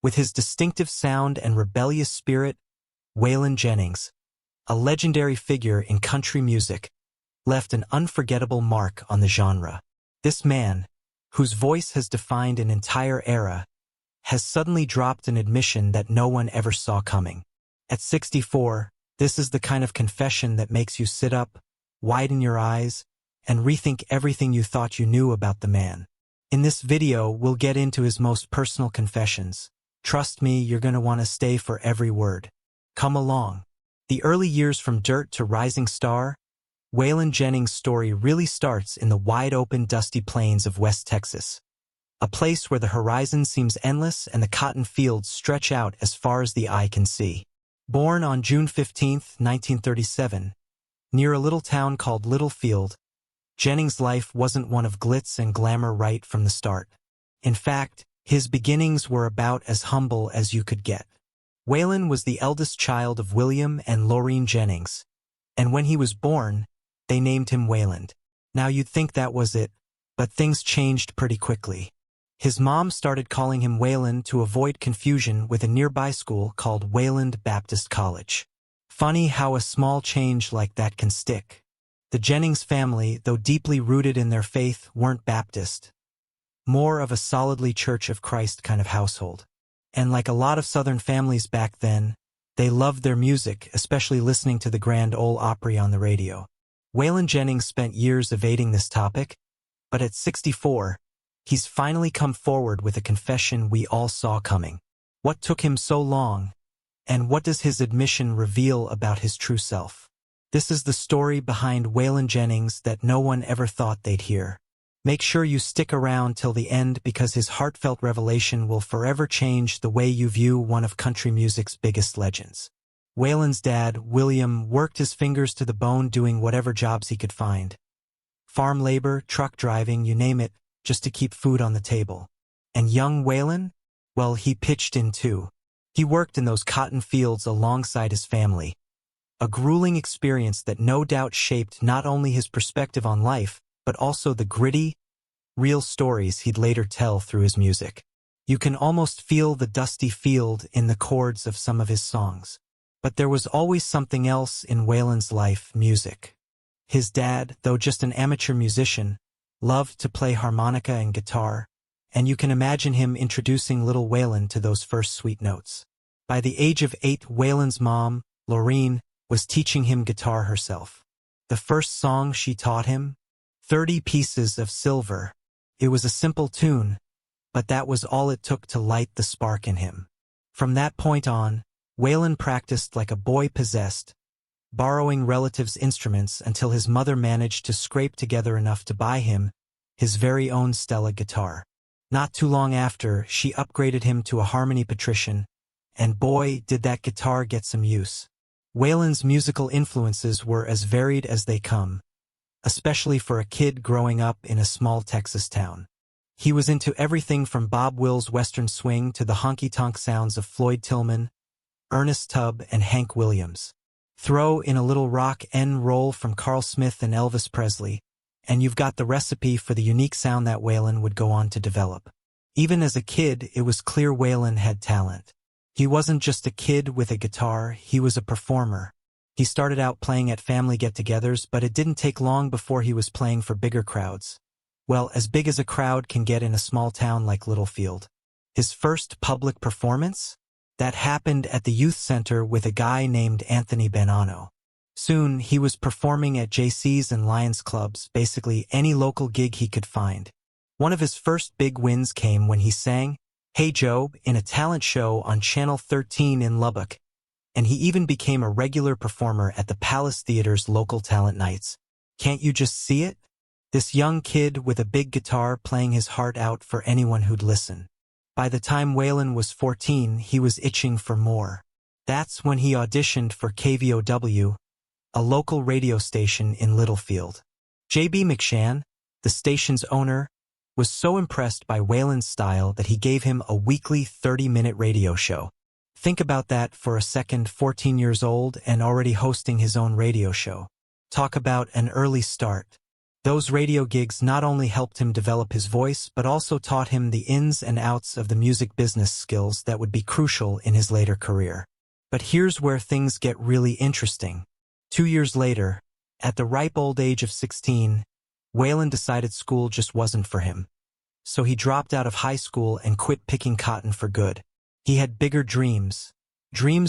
With his distinctive sound and rebellious spirit, Waylon Jennings, a legendary figure in country music, left an unforgettable mark on the genre. This man, whose voice has defined an entire era, has suddenly dropped an admission that no one ever saw coming. At 64, this is the kind of confession that makes you sit up, widen your eyes, and rethink everything you thought you knew about the man. In this video, we'll get into his most personal confessions. Trust me, you're going to want to stay for every word. Come along. The early years from dirt to rising star, Waylon Jennings' story really starts in the wide-open, dusty plains of West Texas, a place where the horizon seems endless and the cotton fields stretch out as far as the eye can see. Born on June 15, 1937, near a little town called Littlefield, Jennings' life wasn't one of glitz and glamour right from the start. In fact, his beginnings were about as humble as you could get. Waylon was the eldest child of William and Laureen Jennings, and when he was born, they named him Waylon. Now you'd think that was it, but things changed pretty quickly. His mom started calling him Waylon to avoid confusion with a nearby school called Wayland Baptist College. Funny how a small change like that can stick. The Jennings family, though deeply rooted in their faith, weren't Baptist, more of a solidly Church of Christ kind of household. And like a lot of Southern families back then, they loved their music, especially listening to the Grand Ole Opry on the radio. Waylon Jennings spent years evading this topic, but at 64, he's finally come forward with a confession we all saw coming. What took him so long, and what does his admission reveal about his true self? This is the story behind Waylon Jennings that no one ever thought they'd hear. Make sure you stick around till the end because his heartfelt revelation will forever change the way you view one of country music's biggest legends. Waylon's dad, William, worked his fingers to the bone doing whatever jobs he could find. Farm labor, truck driving, you name it, just to keep food on the table. And young Waylon? Well, he pitched in too. He worked in those cotton fields alongside his family. A grueling experience that no doubt shaped not only his perspective on life, but also the gritty, real stories he'd later tell through his music. You can almost feel the dusty field in the chords of some of his songs. But there was always something else in Waylon's life, music. His dad, though just an amateur musician, loved to play harmonica and guitar, and you can imagine him introducing little Waylon to those first sweet notes. By the age of 8, Waylon's mom, Laureen, was teaching him guitar herself. The first song she taught him, 30 Pieces of Silver. It was a simple tune, but that was all it took to light the spark in him. From that point on, Waylon practiced like a boy possessed, borrowing relatives' instruments until his mother managed to scrape together enough to buy him his very own Stella guitar. Not too long after, she upgraded him to a Harmony Patrician, and boy, did that guitar get some use. Waylon's musical influences were as varied as they come, especially for a kid growing up in a small Texas town. He was into everything from Bob Wills' Western swing to the honky-tonk sounds of Floyd Tillman, Ernest Tubb, and Hank Williams. Throw in a little rock and roll from Carl Smith and Elvis Presley, and you've got the recipe for the unique sound that Waylon would go on to develop. Even as a kid, it was clear Waylon had talent. He wasn't just a kid with a guitar, he was a performer. He started out playing at family get-togethers, but it didn't take long before he was playing for bigger crowds. Well, as big as a crowd can get in a small town like Littlefield. His first public performance? That happened at the youth center with a guy named Anthony Bonanno. Soon, he was performing at JC's and Lions clubs, basically any local gig he could find. One of his first big wins came when he sang Hey Joe in a talent show on Channel 13 in Lubbock, and he even became a regular performer at the Palace Theater's local talent nights. Can't you just see it? This young kid with a big guitar playing his heart out for anyone who'd listen. By the time Waylon was 14, he was itching for more. That's when he auditioned for KVOW, a local radio station in Littlefield. J.B. McShann, the station's owner, was so impressed by Waylon's style that he gave him a weekly 30-minute radio show. Think about that for a second, 14 years old and already hosting his own radio show. Talk about an early start. Those radio gigs not only helped him develop his voice but also taught him the ins and outs of the music business skills that would be crucial in his later career. But here's where things get really interesting. 2 years later, at the ripe old age of 16, Waylon decided school just wasn't for him. So he dropped out of high school and quit picking cotton for good. He had bigger dreams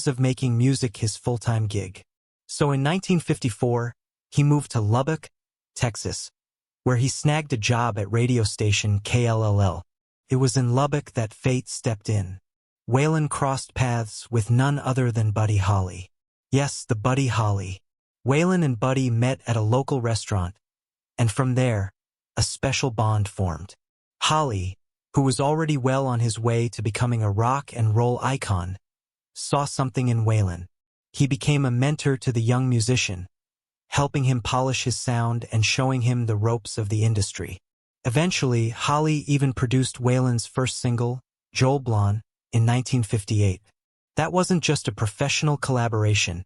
of making music his full-time gig. So in 1954, he moved to Lubbock, Texas, where he snagged a job at radio station KLLL. It was in Lubbock that fate stepped in. Waylon crossed paths with none other than Buddy Holly. Yes, the Buddy Holly. Waylon and Buddy met at a local restaurant, and from there, a special bond formed. Holly, who was already well on his way to becoming a rock and roll icon, saw something in Waylon. He became a mentor to the young musician, helping him polish his sound and showing him the ropes of the industry. Eventually, Holly even produced Waylon's first single, Joel Blon, in 1958. That wasn't just a professional collaboration.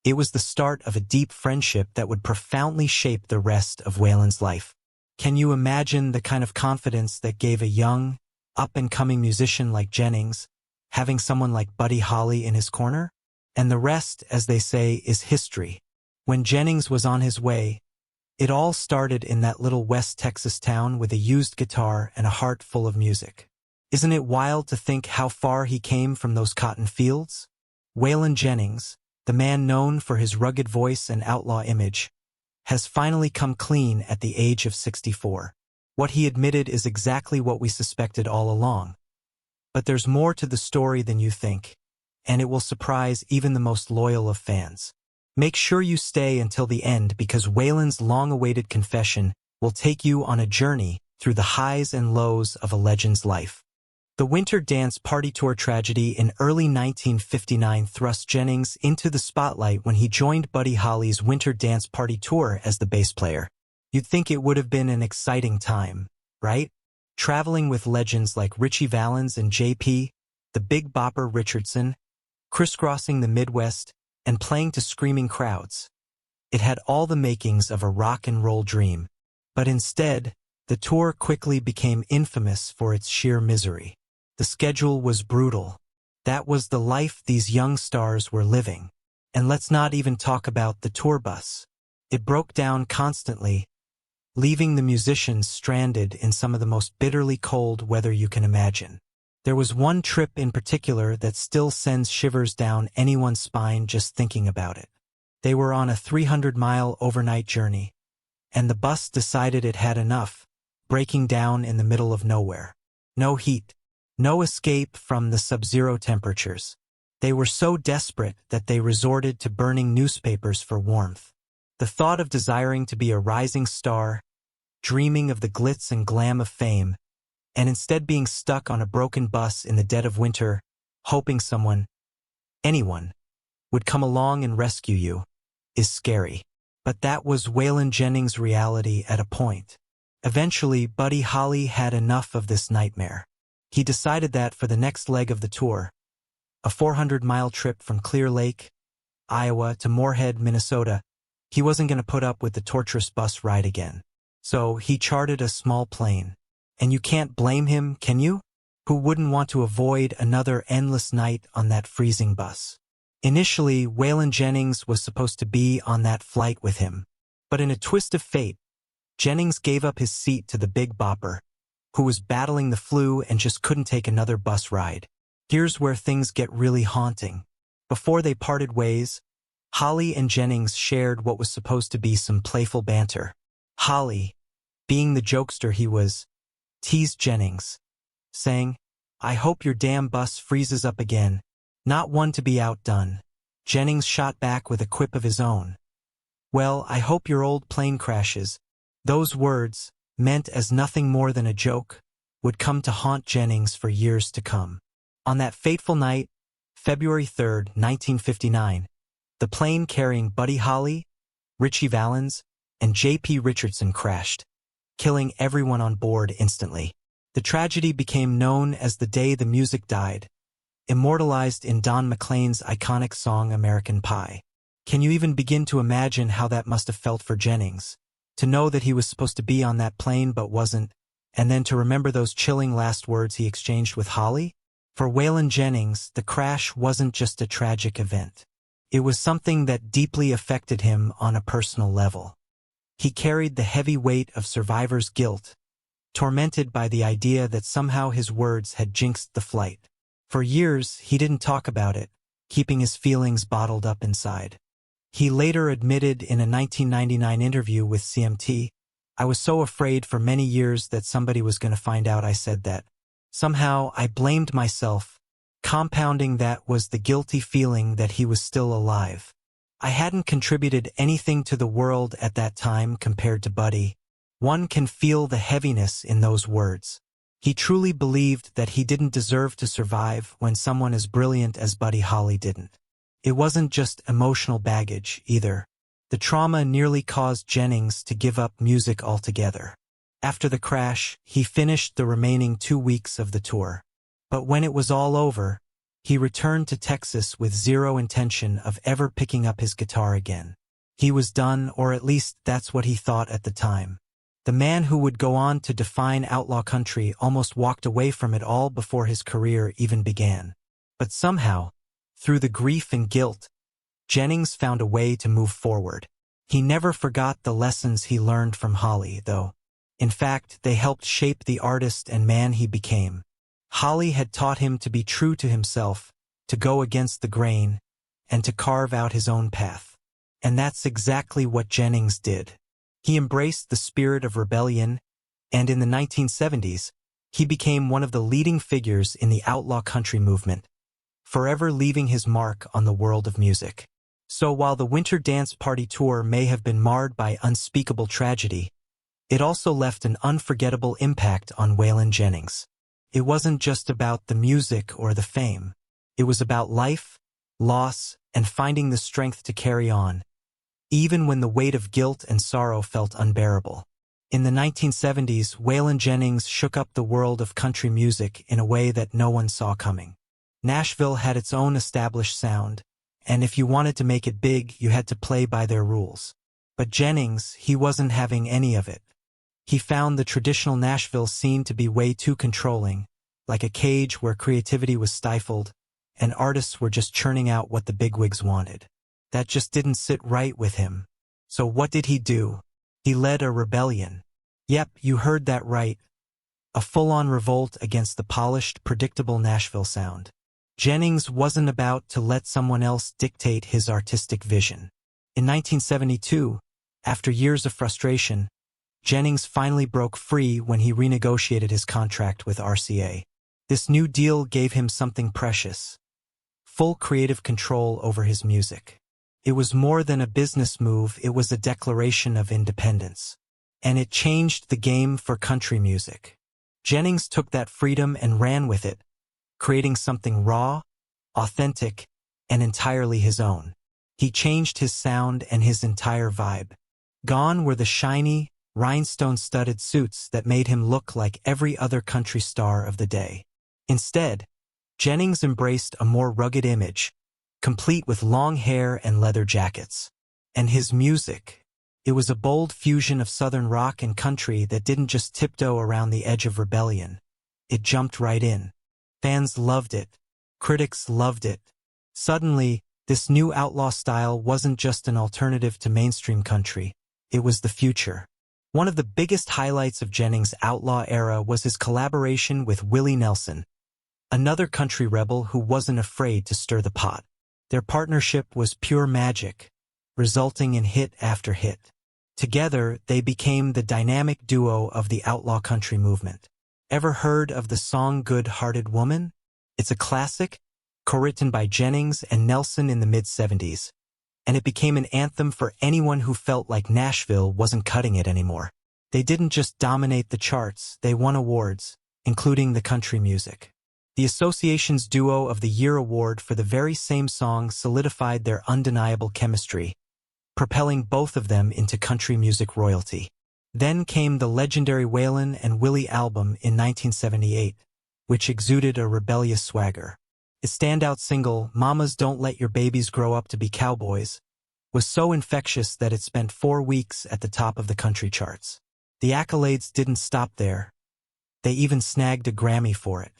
It was the start of a deep friendship that would profoundly shape the rest of Waylon's life. Can you imagine the kind of confidence that gave a young, up-and-coming musician like Jennings, having someone like Buddy Holly in his corner? And the rest, as they say, is history. When Jennings was on his way, it all started in that little West Texas town with a used guitar and a heart full of music. Isn't it wild to think how far he came from those cotton fields? Waylon Jennings, the man known for his rugged voice and outlaw image, has finally come clean at the age of 64. What he admitted is exactly what we suspected all along. But there's more to the story than you think, and it will surprise even the most loyal of fans. Make sure you stay until the end because Waylon's long-awaited confession will take you on a journey through the highs and lows of a legend's life. The Winter Dance Party Tour tragedy in early 1959 thrust Jennings into the spotlight when he joined Buddy Holly's Winter Dance Party Tour as the bass player. You'd think it would have been an exciting time, right? Traveling with legends like Ritchie Valens and J.P., the Big Bopper Richardson, crisscrossing the Midwest, and playing to screaming crowds. It had all the makings of a rock and roll dream. But instead, the tour quickly became infamous for its sheer misery. The schedule was brutal. That was the life these young stars were living. And let's not even talk about the tour bus. It broke down constantly, leaving the musicians stranded in some of the most bitterly cold weather you can imagine. There was one trip in particular that still sends shivers down anyone's spine just thinking about it. They were on a 300-mile overnight journey, and the bus decided it had enough, breaking down in the middle of nowhere. No heat. No escape from the sub-zero temperatures. They were so desperate that they resorted to burning newspapers for warmth. The thought of desiring to be a rising star, dreaming of the glitz and glam of fame, and instead being stuck on a broken bus in the dead of winter, hoping someone, anyone, would come along and rescue you, is scary. But that was Waylon Jennings' reality at a point. Eventually, Buddy Holly had enough of this nightmare. He decided that for the next leg of the tour, a 400-mile trip from Clear Lake, Iowa to Moorhead, Minnesota, he wasn't going to put up with the torturous bus ride again. So he chartered a small plane. And you can't blame him, can you? Who wouldn't want to avoid another endless night on that freezing bus? Initially, Waylon Jennings was supposed to be on that flight with him. But in a twist of fate, Jennings gave up his seat to the Big Bopper, who was battling the flu and just couldn't take another bus ride. Here's where things get really haunting. Before they parted ways, Holly and Jennings shared what was supposed to be some playful banter. Holly, being the jokester he was, teased Jennings, saying, "I hope your damn bus freezes up again." Not one to be outdone, Jennings shot back with a quip of his own. "Well, I hope your old plane crashes." Those words, meant as nothing more than a joke, would come to haunt Jennings for years to come. On that fateful night, February 3, 1959, the plane carrying Buddy Holly, Ritchie Valens, and J.P. Richardson crashed, killing everyone on board instantly. The tragedy became known as the day the music died, immortalized in Don McLean's iconic song American Pie. Can you even begin to imagine how that must have felt for Jennings? to know that he was supposed to be on that plane but wasn't, and then to remember those chilling last words he exchanged with Holly? For Waylon Jennings, the crash wasn't just a tragic event. It was something that deeply affected him on a personal level. He carried the heavy weight of survivor's guilt, tormented by the idea that somehow his words had jinxed the flight. For years, he didn't talk about it, keeping his feelings bottled up inside. He later admitted in a 1999 interview with CMT, "I was so afraid for many years that somebody was going to find out I said that. Somehow, I blamed myself. Compounding that was the guilty feeling that he was still alive. I hadn't contributed anything to the world at that time compared to Buddy." One can feel the heaviness in those words. He truly believed that he didn't deserve to survive when someone as brilliant as Buddy Holly didn't. It wasn't just emotional baggage, either. The trauma nearly caused Jennings to give up music altogether. After the crash, he finished the remaining 2 weeks of the tour. But when it was all over, he returned to Texas with zero intention of ever picking up his guitar again. He was done, or at least that's what he thought at the time. The man who would go on to define outlaw country almost walked away from it all before his career even began. But somehow, through the grief and guilt, Jennings found a way to move forward. He never forgot the lessons he learned from Holly, though. In fact, they helped shape the artist and man he became. Holly had taught him to be true to himself, to go against the grain, and to carve out his own path. And that's exactly what Jennings did. He embraced the spirit of rebellion, and in the 1970s, he became one of the leading figures in the outlaw country movement, forever leaving his mark on the world of music. So while the Winter Dance Party Tour may have been marred by unspeakable tragedy, it also left an unforgettable impact on Waylon Jennings. It wasn't just about the music or the fame. It was about life, loss, and finding the strength to carry on, even when the weight of guilt and sorrow felt unbearable. In the 1970s, Waylon Jennings shook up the world of country music in a way that no one saw coming. Nashville had its own established sound, and if you wanted to make it big, you had to play by their rules. But Jennings, he wasn't having any of it. He found the traditional Nashville scene to be way too controlling, like a cage where creativity was stifled, and artists were just churning out what the bigwigs wanted. That just didn't sit right with him. So what did he do? He led a rebellion. Yep, you heard that right. A full-on revolt against the polished, predictable Nashville sound. Jennings wasn't about to let someone else dictate his artistic vision. In 1972, after years of frustration, Jennings finally broke free when he renegotiated his contract with RCA. This new deal gave him something precious: full creative control over his music. It was more than a business move, it was a declaration of independence. And it changed the game for country music. Jennings took that freedom and ran with it, creating something raw, authentic, and entirely his own. He changed his sound and his entire vibe. Gone were the shiny, rhinestone-studded suits that made him look like every other country star of the day. Instead, Jennings embraced a more rugged image, complete with long hair and leather jackets. And his music, it was a bold fusion of southern rock and country that didn't just tiptoe around the edge of rebellion. It jumped right in. Fans loved it. Critics loved it. Suddenly, this new outlaw style wasn't just an alternative to mainstream country. It was the future. One of the biggest highlights of Jennings' outlaw era was his collaboration with Willie Nelson, another country rebel who wasn't afraid to stir the pot. Their partnership was pure magic, resulting in hit after hit. Together, they became the dynamic duo of the outlaw country movement. Ever heard of the song Good-Hearted Woman? It's a classic, co-written by Jennings and Nelson in the mid-70s, and it became an anthem for anyone who felt like Nashville wasn't cutting it anymore. They didn't just dominate the charts, they won awards, including the country music. The Association's Duo of the Year award for the very same song solidified their undeniable chemistry, propelling both of them into country music royalty. Then came the legendary Waylon and Willie album in 1978, which exuded a rebellious swagger. Its standout single, Mamas Don't Let Your Babies Grow Up to Be Cowboys, was so infectious that it spent 4 weeks at the top of the country charts. The accolades didn't stop there. They even snagged a Grammy for it.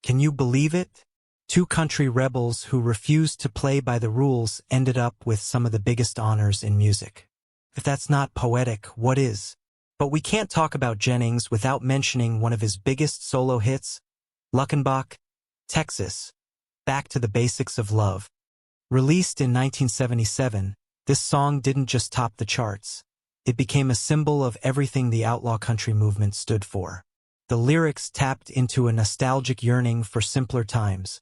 Can you believe it? 2 country rebels who refused to play by the rules ended up with some of the biggest honors in music. If that's not poetic, what is? But we can't talk about Jennings without mentioning one of his biggest solo hits, Luckenbach, Texas, Back to the Basics of Love. Released in 1977, this song didn't just top the charts. It became a symbol of everything the outlaw country movement stood for. The lyrics tapped into a nostalgic yearning for simpler times,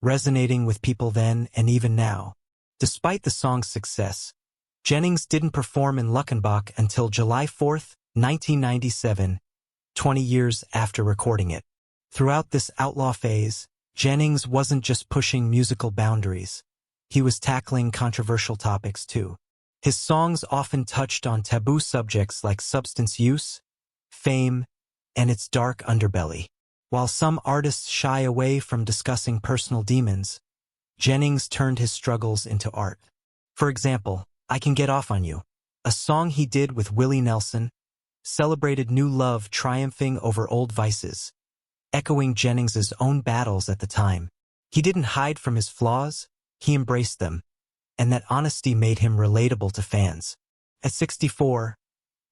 resonating with people then and even now. Despite the song's success, Jennings didn't perform in Luckenbach until July 4, 1997, 20 years after recording it. Throughout this outlaw phase, Jennings wasn't just pushing musical boundaries. He was tackling controversial topics too. His songs often touched on taboo subjects like substance use, fame, and its dark underbelly. While some artists shy away from discussing personal demons, Jennings turned his struggles into art. For example, I Can Get Off on You, a song he did with Willie Nelson, celebrated new love triumphing over old vices, echoing Jennings's own battles at the time. He didn't hide from his flaws, he embraced them, and that honesty made him relatable to fans. At 64,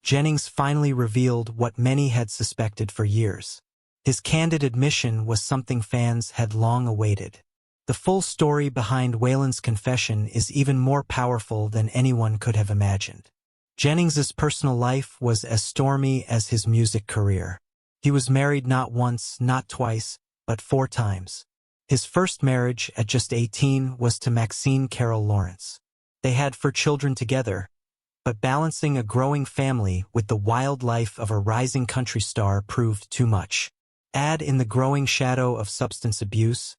Jennings finally revealed what many had suspected for years. His candid admission was something fans had long awaited. The full story behind Waylon's confession is even more powerful than anyone could have imagined. Jennings's personal life was as stormy as his music career. He was married not once, not twice, but 4 times. His first marriage at just 18 was to Maxine Carroll Lawrence. They had 4 children together, but balancing a growing family with the wild life of a rising country star proved too much. Add in the growing shadow of substance abuse,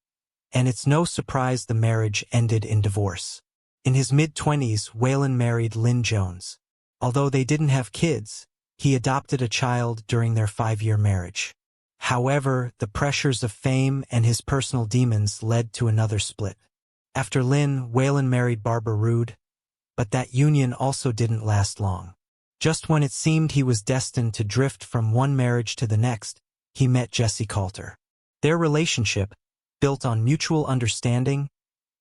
and it's no surprise the marriage ended in divorce. In his mid-20s, Waylon married Lynn Jones. Although they didn't have kids, he adopted a child during their 5-year marriage. However, the pressures of fame and his personal demons led to another split. After Lynn, Waylon married Barbara Roode, but that union also didn't last long. Just when it seemed he was destined to drift from one marriage to the next, he met Jessie Coulter. Their relationship, built on mutual understanding,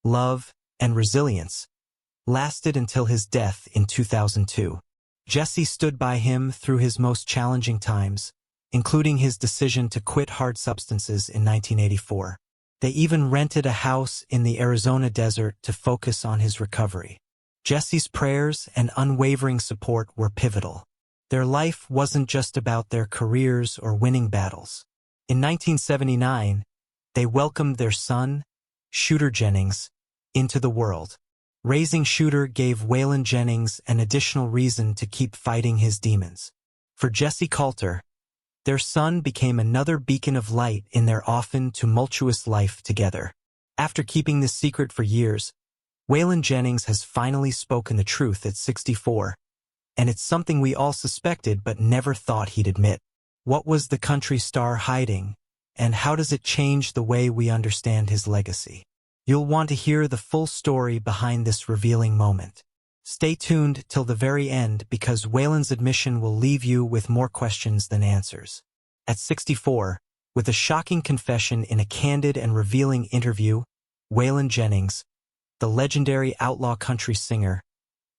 love, and resilience, lasted until his death in 2002. Jessie stood by him through his most challenging times, including his decision to quit hard substances in 1984. They even rented a house in the Arizona desert to focus on his recovery. Jessie's prayers and unwavering support were pivotal. Their life wasn't just about their careers or winning battles. In 1979, they welcomed their son, Shooter Jennings, into the world. Raising Shooter gave Waylon Jennings an additional reason to keep fighting his demons. For Jessie Coulter, their son became another beacon of light in their often tumultuous life together. After keeping this secret for years, Waylon Jennings has finally spoken the truth at 64, and it's something we all suspected but never thought he'd admit. What was the country star hiding, and how does it change the way we understand his legacy? You'll want to hear the full story behind this revealing moment. Stay tuned till the very end because Waylon's admission will leave you with more questions than answers. At 64, with a shocking confession in a candid and revealing interview, Waylon Jennings, the legendary outlaw country singer,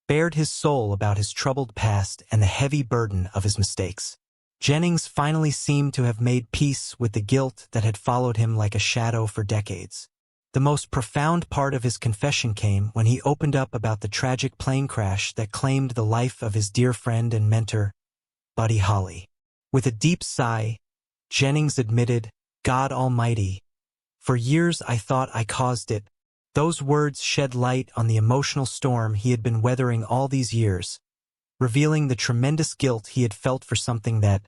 bared his soul about his troubled past and the heavy burden of his mistakes. Jennings finally seemed to have made peace with the guilt that had followed him like a shadow for decades. The most profound part of his confession came when he opened up about the tragic plane crash that claimed the life of his dear friend and mentor, Buddy Holly. With a deep sigh, Jennings admitted, "God Almighty, for years I thought I caused it." Those words shed light on the emotional storm he had been weathering all these years, revealing the tremendous guilt he had felt for something that,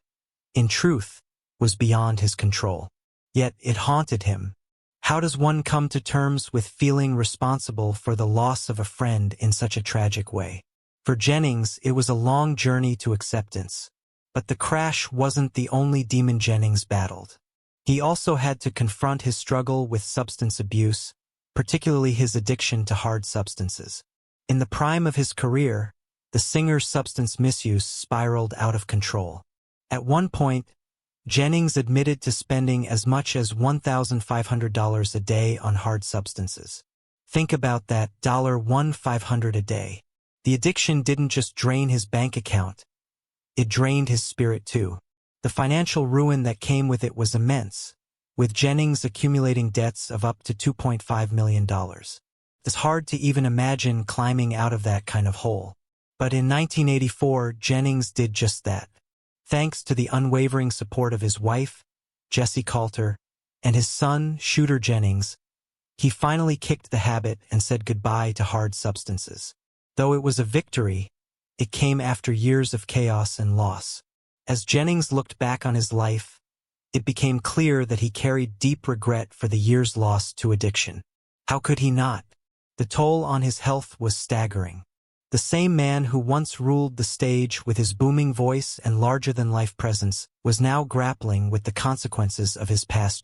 in truth, was beyond his control. Yet it haunted him. How does one come to terms with feeling responsible for the loss of a friend in such a tragic way? For Jennings, it was a long journey to acceptance. But the crash wasn't the only demon Jennings battled. He also had to confront his struggle with substance abuse, particularly his addiction to hard substances. In the prime of his career, the singer's substance misuse spiraled out of control. At one point, Jennings admitted to spending as much as $1,500 a day on hard substances. Think about that, $1,500 a day. The addiction didn't just drain his bank account, it drained his spirit too. The financial ruin that came with it was immense, with Jennings accumulating debts of up to $2.5 million. It's hard to even imagine climbing out of that kind of hole. But in 1984, Jennings did just that. Thanks to the unwavering support of his wife, Jessie Coulter, and his son, Shooter Jennings, he finally kicked the habit and said goodbye to hard substances. Though it was a victory, it came after years of chaos and loss. As Jennings looked back on his life, it became clear that he carried deep regret for the years lost to addiction. How could he not? The toll on his health was staggering. The same man who once ruled the stage with his booming voice and larger-than-life presence was now grappling with the consequences of his past choices.